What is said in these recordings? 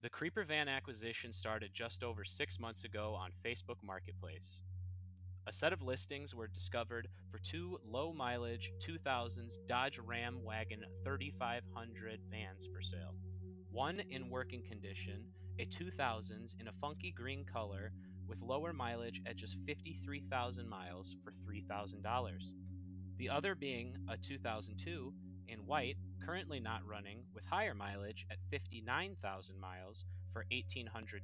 The Creeper van acquisition started just over 6 months ago on Facebook Marketplace. A set of listings were discovered for two low mileage 2000s Dodge Ram Wagon 3500 vans for sale. One in working condition, a 2000s in a funky green color with lower mileage at just 53,000 miles for $3,000. The other being a 2002 in white, currently not running, with higher mileage at 59,000 miles for $1,800.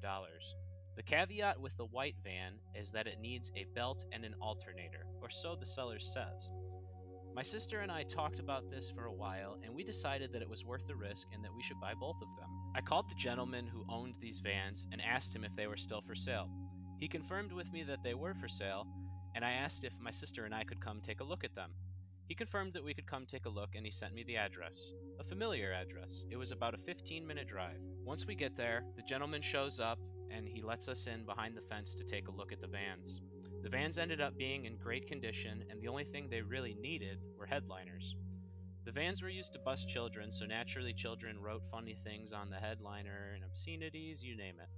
The caveat with the white van is that it needs a belt and an alternator, or so the seller says. My sister and I talked about this for a while, and we decided that it was worth the risk and that we should buy both of them. I called the gentleman who owned these vans and asked him if they were still for sale. He confirmed with me that they were for sale, and I asked if my sister and I could come take a look at them. He confirmed that we could come take a look, and he sent me the address. A familiar address. It was about a 15-minute drive. Once we get there, the gentleman shows up, and he lets us in behind the fence to take a look at the vans. The vans ended up being in great condition, and the only thing they really needed were headliners. The vans were used to bus children, so naturally children wrote funny things on the headliner and obscenities, you name it.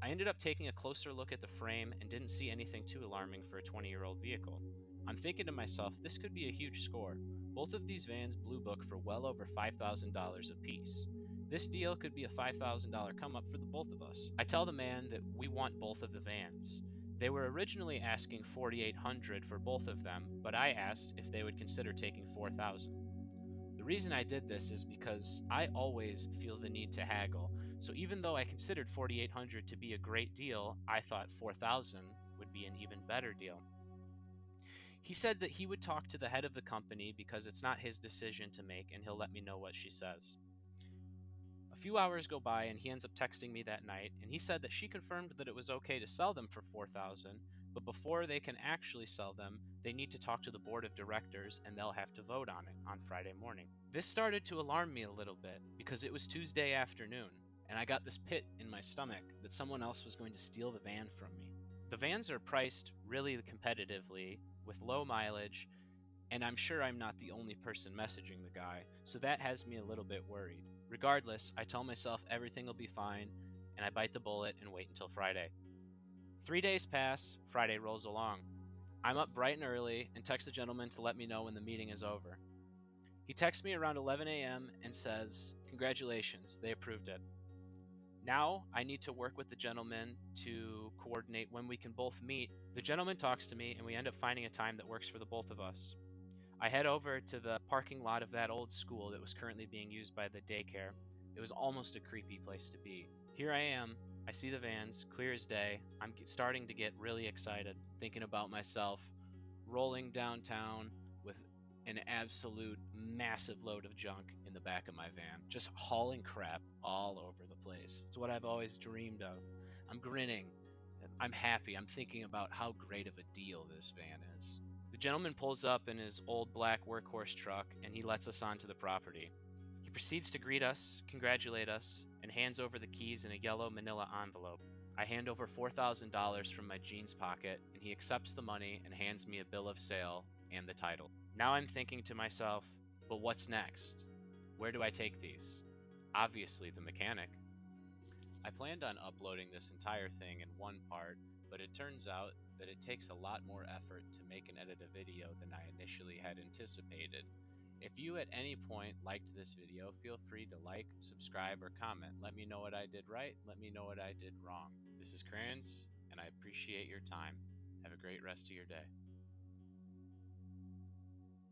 I ended up taking a closer look at the frame and didn't see anything too alarming for a 20-year-old vehicle. I'm thinking to myself, this could be a huge score. Both of these vans blue book for well over $5,000 a piece. This deal could be a $5,000 come up for the both of us. I tell the man that we want both of the vans. They were originally asking $4,800 for both of them, but I asked if they would consider taking $4,000. The reason I did this is because I always feel the need to haggle. So even though I considered $4,800 to be a great deal, I thought $4,000 would be an even better deal. He said that he would talk to the head of the company because it's not his decision to make, and he'll let me know what she says. A few hours go by and he ends up texting me that night, and he said that she confirmed that it was okay to sell them for $4,000, but before they can actually sell them, they need to talk to the board of directors and they'll have to vote on it on Friday morning. This started to alarm me a little bit because it was Tuesday afternoon, and I got this pit in my stomach that someone else was going to steal the van from me. The vans are priced really competitively with low mileage, and I'm sure I'm not the only person messaging the guy, so that has me a little bit worried. Regardless, I tell myself everything will be fine, and I bite the bullet and wait until Friday. 3 days pass, Friday rolls along. I'm up bright and early and text the gentleman to let me know when the meeting is over. He texts me around 11 a.m. and says, "Congratulations, they approved it." Now I need to work with the gentleman to coordinate when we can both meet. The gentleman talks to me and we end up finding a time that works for the both of us. I head over to the parking lot of that old school that was currently being used by the daycare. It was almost a creepy place to be. Here I am. I see the vans, clear as day. I'm starting to get really excited, thinking about myself rolling downtown with an absolute massive load of junk in the back of my van, just hauling crap all over the place. It's what I've always dreamed of. I'm grinning. I'm happy. I'm thinking about how great of a deal this van is. The gentleman pulls up in his old black workhorse truck and he lets us onto the property. He proceeds to greet us, congratulate us, and hands over the keys in a yellow manila envelope. I hand over $4,000 from my jeans pocket, and he accepts the money and hands me a bill of sale and the title. Now I'm thinking to myself, but what's next? Where do I take these? Obviously, the mechanic. I planned on uploading this entire thing in one part, but it turns out that it takes a lot more effort to make and edit a video than I initially had anticipated. If you at any point liked this video, feel free to like, subscribe, or comment. Let me know what I did right, let me know what I did wrong. This is Kranz, and I appreciate your time. Have a great rest of your day.